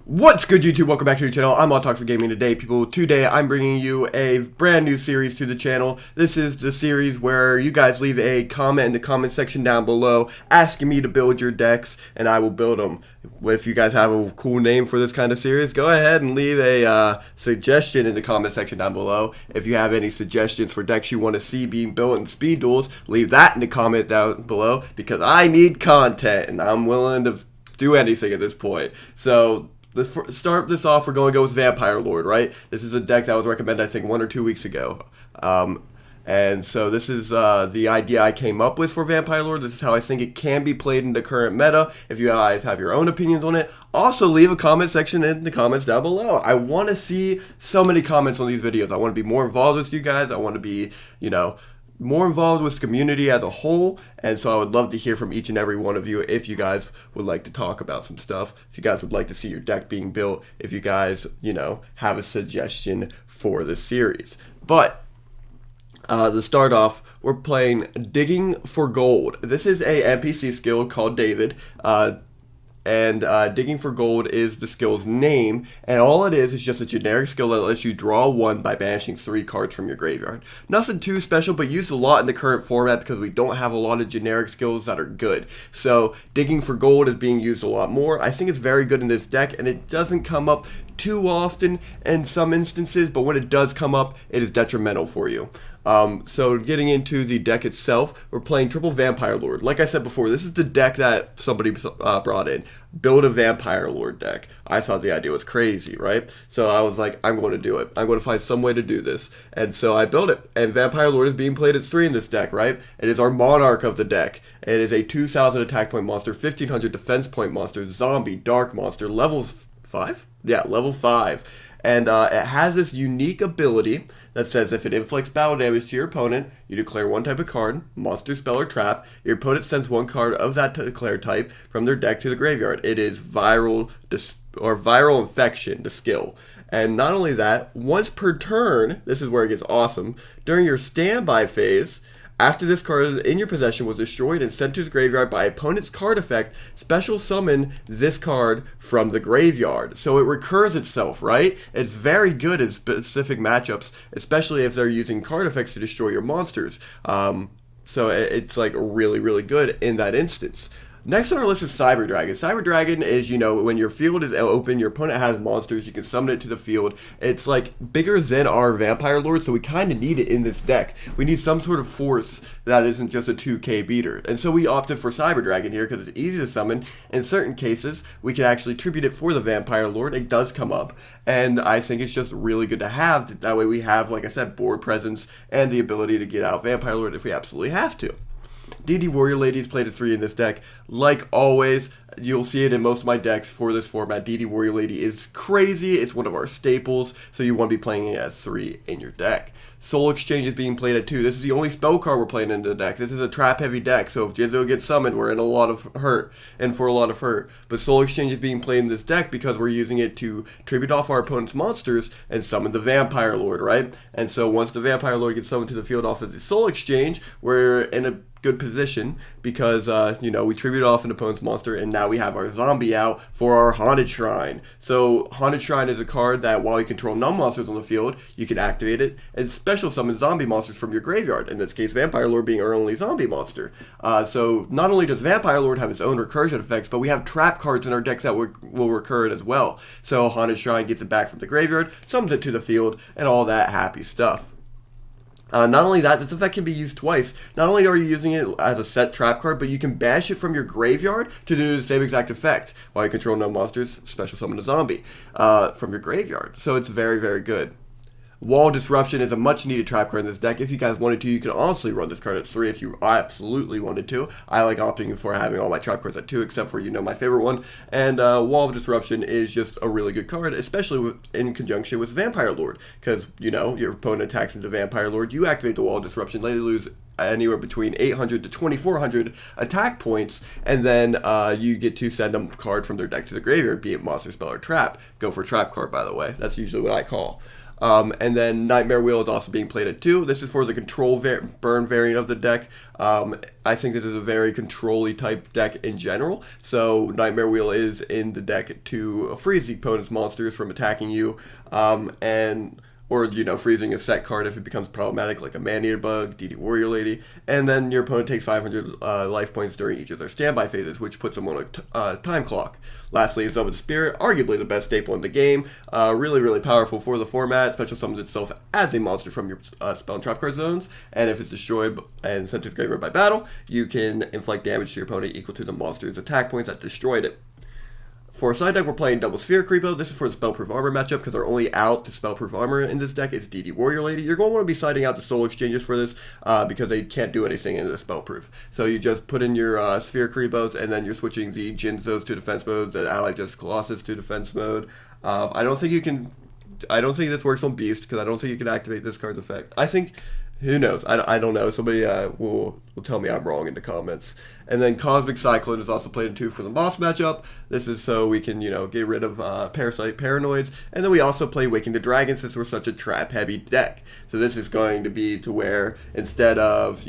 What's good, YouTube? Welcome back to the channel. I'm Toxic Gaming today, people. Today, I'm bringing you a brand new series to the channel. This is the series where you guys leave a comment in the comment section down below asking me to build your decks, and I will build them. If you guys have a cool name for this kind of series, go ahead and leave a suggestion in the comment section down below. If you have any suggestions for decks you want to see being built in speed duels, leave that in the comment down below, because I need content, and I'm willing to do anything at this point. So, to start this off, we're going to go with Vampire Lord, right? This is a deck that was recommended, I think, 1 or 2 weeks ago. And so this is the idea I came up with for Vampire Lord. This is how I think it can be played in the current meta. If you guys have your own opinions on it, also leave a comment section in the comments down below. I want to see so many comments on these videos. I want to be more involved with you guys. I want to be, more involved with the community as a whole, and so I would love to hear from each and every one of you if you guys would like to talk about some stuff, if you guys would like to see your deck being built, if you guys, have a suggestion for the series. But to start off, we're playing Digging for Gold. This is a NPC skill called David, and Digging for Gold is the skill's name, and all it is just a generic skill that lets you draw 1 by banishing 3 cards from your graveyard. Nothing too special, but used a lot in the current format because we don't have a lot of generic skills that are good. So Digging for Gold is being used a lot more. I think it's very good in this deck, and it doesn't come up too often in some instances, but when it does come up, it is detrimental for you. So getting into the deck itself, we're playing Triple Vampire Lord. Like I said before, this is the deck that somebody brought in. Build a Vampire Lord deck. I thought the idea was crazy, right? So I was like, I'm going to do it. I'm going to find some way to do this. And so I built it. And Vampire Lord is being played at 3 in this deck, right? It is our Monarch of the deck. It is a 2,000 attack point monster, 1,500 defense point monster, zombie, dark monster, level 5? Yeah, level 5. And it has this unique ability that says if it inflicts battle damage to your opponent, you declare 1 type of card, monster, spell, or trap. Your opponent sends 1 card of that declared type from their deck to the graveyard. It is viral infection, the skill. And not only that, once per turn, this is where it gets awesome, during your standby phase, after this card in your possession was destroyed and sent to the graveyard by opponent's card effect, special summon this card from the graveyard. So it recurs itself, right? It's very good in specific matchups, especially if they're using card effects to destroy your monsters. So it's like really, really good in that instance. Next on our list is Cyber Dragon. Cyber Dragon is, when your field is open, your opponent has monsters, you can summon it to the field. It's like bigger than our Vampire Lord, so we kind of need it in this deck. We need some sort of force that isn't just a 2k beater. And so we opted for Cyber Dragon here because it's easy to summon. In certain cases, we can actually tribute it for the Vampire Lord. It does come up, and I think it's just really good to have. That way we have, like I said, board presence and the ability to get out Vampire Lord if we absolutely have to. DD Warrior Lady is played at 3 in this deck. Like always, you'll see it in most of my decks for this format. DD Warrior Lady is crazy. It's one of our staples, so you want to be playing it as 3 in your deck. Soul Exchange is being played at 2. This is the only spell card we're playing into the deck. This is a trap-heavy deck, so if Jinzo gets summoned, we're in a lot of hurt, and for a lot of hurt. But Soul Exchange is being played in this deck because we're using it to tribute off our opponent's monsters and summon the Vampire Lord, right? And so once the Vampire Lord gets summoned to the field off of the Soul Exchange, we're in a good position because, we tribute off an opponent's monster, and now we have our zombie out for our Haunted Shrine. So Haunted Shrine is a card that while you control non-monsters on the field, you can activate it and special summon zombie monsters from your graveyard. In this case, Vampire Lord being our only zombie monster. So not only does Vampire Lord have its own recursion effects, but we have trap cards in our decks that will recur it as well. So Haunted Shrine gets it back from the graveyard, summons it to the field, and all that happy stuff. Not only that, this effect can be used twice. Not only are you using it as a set trap card, but you can banish it from your graveyard to do the same exact effect. While you control no monsters, special summon a zombie from your graveyard. So it's very, very good. Wall Disruption is a much needed trap card in this deck. If you guys wanted to, you can honestly run this card at 3 if you absolutely wanted to. I like opting for having all my trap cards at 2, except for, my favorite one. And Wall of Disruption is just a really good card, especially in conjunction with Vampire Lord. Because, your opponent attacks into Vampire Lord, you activate the Wall of Disruption, they lose anywhere between 800 to 2,400 attack points, and then you get to send a card from their deck to the graveyard, be it monster, spell, or trap. Go for trap card, by the way. That's usually what I call. And then Nightmare Wheel is also being played at 2. This is for the control burn variant of the deck. I think this is a very control-y type deck in general. So Nightmare Wheel is in the deck to freeze the opponent's monsters from attacking you, or freezing a set card if it becomes problematic, like a Man-Eater Bug, DD Warrior Lady, and then your opponent takes 500 life points during each of their standby phases, which puts them on a time clock. Lastly, Summon the Spirit, arguably the best staple in the game, really, really powerful for the format. Special summons itself as a monster from your spell and trap card zones, and if it's destroyed and sent to the graveyard by battle, you can inflict damage to your opponent equal to the monster's attack points that destroyed it. For a side deck, we're playing Double Sphere Creepo. This is for the Spellproof Armor matchup because our only out to Spellproof Armor in this deck is DD Warrior Lady. You're going to want to be siding out the Soul Exchanges for this because they can't do anything in the Spellproof. So you just put in your Sphere Creepos, and then you're switching the Jinzos to defense mode, the Allied Justice Colossus to defense mode. I don't think this works on Beast because I don't think you can activate this card's effect. I think... Who knows? I don't know. Somebody will tell me I'm wrong in the comments. And then Cosmic Cyclone is also played in 2 for the Moss matchup. This is so we can, get rid of Parasite Paranoids. And then we also play Waking the Dragon since we're such a trap-heavy deck. So this is going to be to where instead of,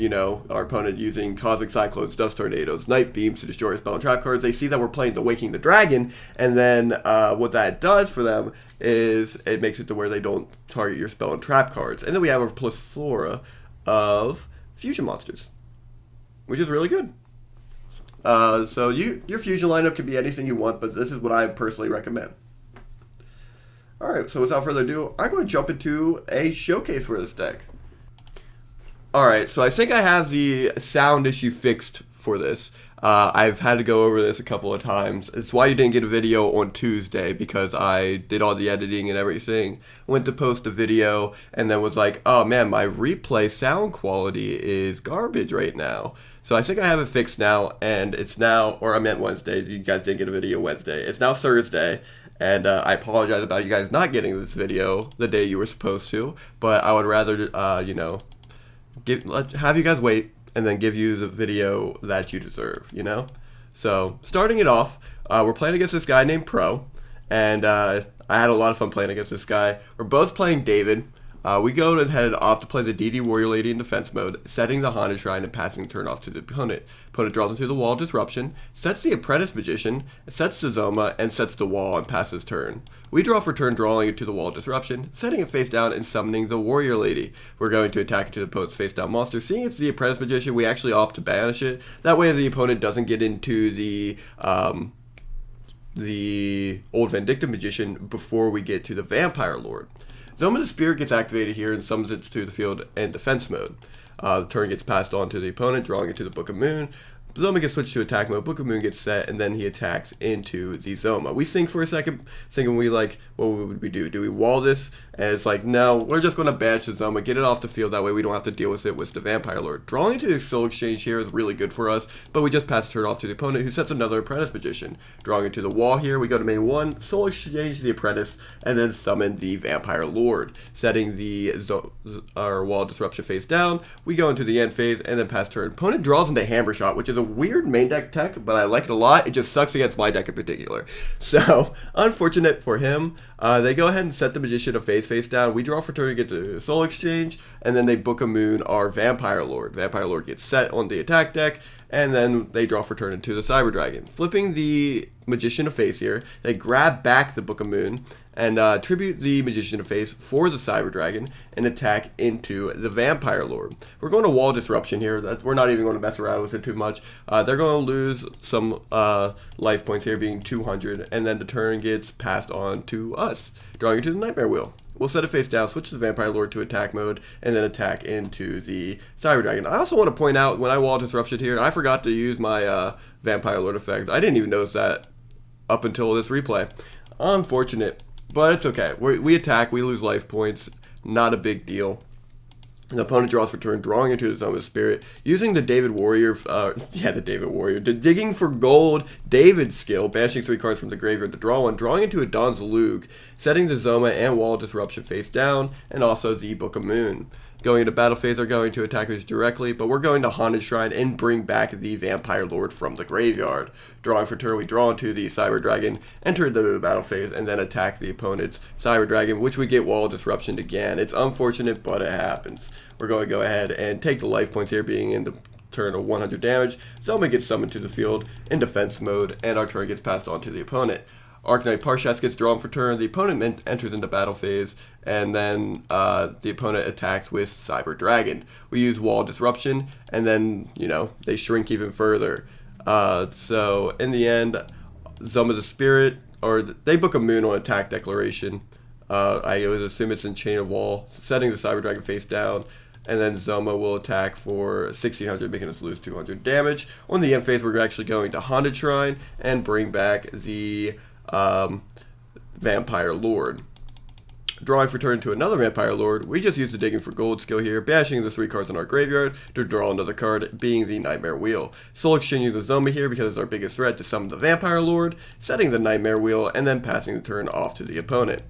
our opponent using Cosmic Cyclones, Dust Tornadoes, Night Beams to destroy spell and trap cards, they see that we're playing the Waking the Dragon. And then what that does for them is it makes it to where they don't target your spell and trap cards. And then we have a plethora of fusion monsters, which is really good. So your fusion lineup can be anything you want, but this is what I personally recommend. Alright, so without further ado, I'm going to jump into a showcase for this deck. Alright, so I think I have the sound issue fixed for this. I've had to go over this a couple of times. It's why you didn't get a video on Tuesday, because I did all the editing and everything. Went to post a video and then was like, oh man, my replay sound quality is garbage right now. So I think I have it fixed now, and it's now, or I meant Wednesday. You guys didn't get a video Wednesday. It's now Thursday, and I apologize about you guys not getting this video the day you were supposed to, but I would rather, have you guys wait and then give you the video that you deserve, So, starting it off, we're playing against this guy named Pro, and I had a lot of fun playing against this guy. We're both playing David. We go ahead and opt to play the DD Warrior Lady in defense mode, setting the Haunted Shrine and passing the turn off to the opponent. Opponent draws into the wall Disruption, sets the Apprentice Magician, sets the Zoma, and sets the wall and passes turn. We draw for turn, drawing it to the wall Disruption, setting it face down and summoning the Warrior Lady. We're going to attack into the opponent's face down monster. Seeing it's the Apprentice Magician, we actually opt to banish it. That way the opponent doesn't get into the old Vindictive Magician before we get to the Vampire Lord. Zoma the Spirit gets activated here and summons it to the field in defense mode. The turn gets passed on to the opponent, drawing it to the Book of Moon. Zoma gets switched to attack mode, Book of Moon gets set, and then he attacks into the Zoma. We think for a second, thinking what would we do? Do we wall this? And it's like, no, we're just going to banish the Zoma, get it off the field, that way we don't have to deal with it with the Vampire Lord. Drawing into the Soul Exchange here is really good for us, but we just pass the turn off to the opponent, who sets another Apprentice Magician. Drawing into the wall here, we go to main 1, Soul Exchange the Apprentice, and then summon the Vampire Lord. Setting our wall Disruption face down, we go into the end phase, and then pass turn. Opponent draws into Hammer Shot, which is a weird main deck tech, but I like it a lot. It just sucks against my deck in particular. So, unfortunate for him. They go ahead and set the Magician to face down. We draw for turn to get the Soul Exchange, and then they Book of Moon our Vampire Lord. Vampire Lord gets set on the attack deck, and then they draw for turn into the Cyber Dragon. Flipping the Magician to face here, they grab back the Book of Moon and tribute the Magician to face for the Cyber Dragon and attack into the Vampire Lord. We're going to wall Disruption here. We're not even going to mess around with it too much. They're going to lose some life points here, being 200, and then the turn gets passed on to us, drawing into the Nightmare Wheel. We'll set it face down, switch the Vampire Lord to attack mode, and then attack into the Cyber Dragon. I also want to point out, when I wall Disruption here, I forgot to use my Vampire Lord effect. I didn't even notice that up until this replay. Unfortunate, but it's okay. We attack, we lose life points, not a big deal. The opponent draws for turn, drawing into the Zoma Spirit, using the the Digging for Gold David skill, banishing 3 cards from the graveyard to draw 1, drawing into a Don's Luke, setting the Zoma and wall Disruption face down, and also the Book of Moon. Going into battle phase are going to attack us directly, but we're going to Haunted Shrine and bring back the Vampire Lord from the graveyard. Drawing for turn, we draw into the Cyber Dragon, enter into the battle phase, and then attack the opponent's Cyber Dragon, which we get Wall Disruption again. It's unfortunate, but it happens. We're going to go ahead and take the life points here, being in the turn of 100 damage. Zoma gets summoned to the field in defense mode, and our turn gets passed on to the opponent. Arknight Parshas gets drawn for turn, the opponent enters into battle phase, and then the opponent attacks with Cyber Dragon. We use Wall Disruption, and then, they shrink even further. So, in the end, Zoma's a spirit, or they book a moon on attack declaration. I would assume it's in Chain of Wall, setting the Cyber Dragon face down, and then Zoma will attack for 1600, making us lose 200 damage. On the end phase, we're actually going to Haunted Shrine and bring back the Vampire Lord. Drawing for turn to another Vampire Lord, we just use the Digging for Gold skill here, bashing the 3 cards in our graveyard to draw another card, being the Nightmare Wheel. Soul exchanging the Zoma here because it's our biggest threat to summon the Vampire Lord, setting the Nightmare Wheel, and then passing the turn off to the opponent.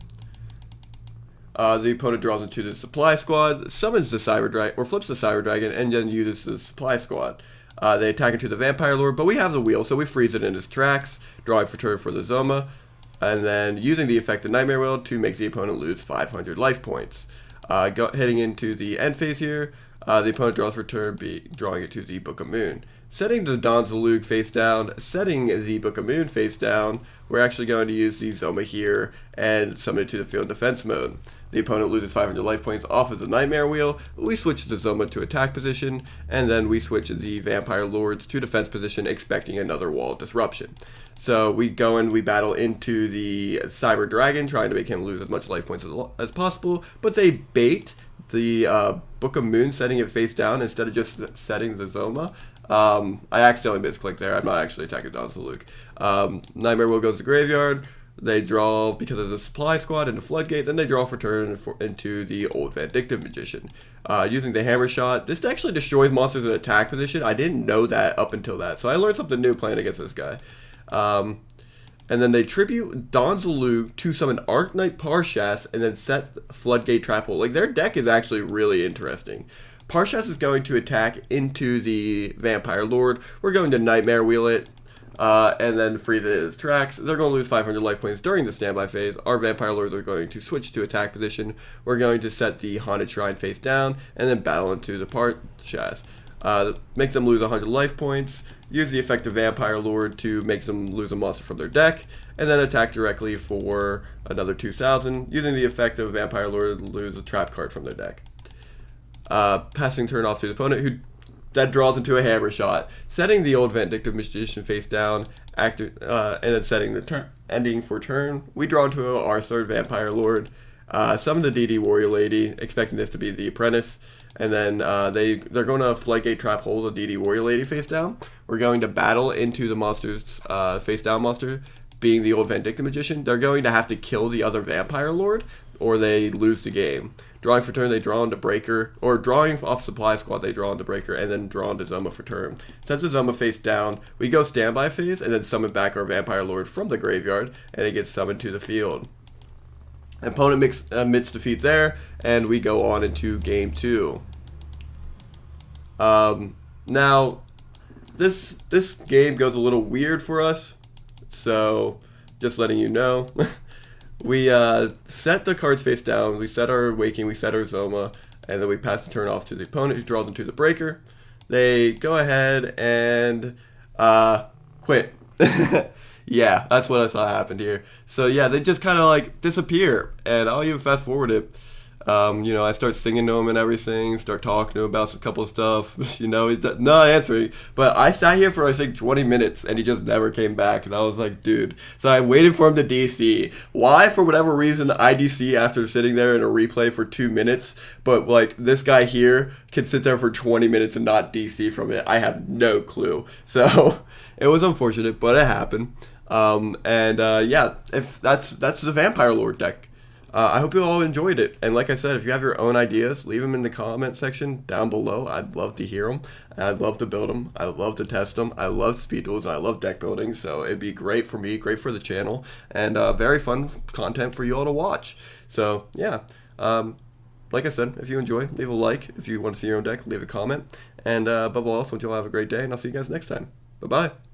The opponent draws into the Supply Squad, summons the Cyber Dragon, or flips the Cyber Dragon, and then uses the Supply Squad. They attack into the Vampire Lord, but we have the wheel, so we freeze it in its tracks, drawing for turn for the Zoma, and then using the effect of Nightmare Wheel to make the opponent lose 500 life points. Heading into the end phase here, the opponent draws for turn, drawing it to the Book of Moon. Setting the Donzalug face down, setting the Book of Moon face down, we're actually going to use the Zoma here and summon it to the field defense mode. The opponent loses 500 life points off of the Nightmare Wheel, we switch the Zoma to attack position, and then we switch the Vampire Lords to defense position, expecting another Wall Disruption. So we go and we battle into the Cyber Dragon, trying to make him lose as much life points as possible, but they bait the Book of Moon, setting it face down instead of just setting the Zoma. I accidentally misclicked there. I'm not actually attacking Donzalug. Nightmare Wheel goes to graveyard. They draw because of the Supply Squad into Floodgate. Then they draw for turn into the Old Vindictive Magician. Using the Hammer Shot, this actually destroys monsters in attack position. I didn't know that up until that, so I learned something new playing against this guy. And then they tribute Donzalug to summon Arknight Parshas and then set Floodgate Trap Hole. Like, their deck is actually really interesting. Parshas is going to attack into the Vampire Lord. We're going to Nightmare Wheel it, and then freeze it in its tracks. They're going to lose 500 life points during the standby phase. Our Vampire Lords are going to switch to attack position. We're going to set the Haunted Shrine face down, and then battle into the Parshas. Makes them lose 100 life points. Use the effect of Vampire Lord to make them lose a monster from their deck, and then attack directly for another 2,000. Using the effect of Vampire Lord, lose a trap card from their deck. Passing turn off to the opponent, who that draws into a Hammer Shot, setting the Old Vindictive Magician face down, and then setting the turn ending for turn. We draw into our third Vampire Lord, summon the DD Warrior Lady, expecting this to be the Apprentice, and then they're going to Floodgate Trap Hole the DD Warrior Lady face down. We're going to battle into the monster's face down monster, being the Old Vindictive Magician. They're going to have to kill the other Vampire Lord, or they lose the game. Drawing for turn, they draw into Breaker, or drawing off Supply Squad, they draw into Breaker, and then draw into Zoma for turn. Since the Zoma face down, we go standby phase, and then summon back our Vampire Lord from the graveyard, and it gets summoned to the field. Opponent admits defeat there, and we go on into game 2. Now, this game goes a little weird for us, so just letting you know. We set the cards face down, we set our Waking, we set our Zoma, and then we pass the turn off to the opponent, who draws into the Breaker. They go ahead and quit. Yeah, that's what I saw happened here. So yeah, they just kind of like disappear, and I'll even fast forward it. I start singing to him and everything, start talking to him about some couple of stuff, he's not answering. But I sat here for, I think, 20 minutes, and he just never came back, and I was like, dude. So I waited for him to DC. Why, for whatever reason, I DC after sitting there in a replay for 2 minutes, but, like, this guy here can sit there for 20 minutes and not DC from it. I have no clue. So it was unfortunate, but it happened. Yeah, if that's the Vampire Lord deck. I hope you all enjoyed it. And like I said, if you have your own ideas, leave them in the comment section down below. I'd love to hear them. I'd love to build them. I'd love to test them. I love speed duels and I love deck building. So it'd be great for me, great for the channel, and very fun content for you all to watch. So yeah. like I said, if you enjoy, leave a like. If you want to see your own deck, leave a comment. And above all else, I want you all have a great day, and I'll see you guys next time. Bye-bye.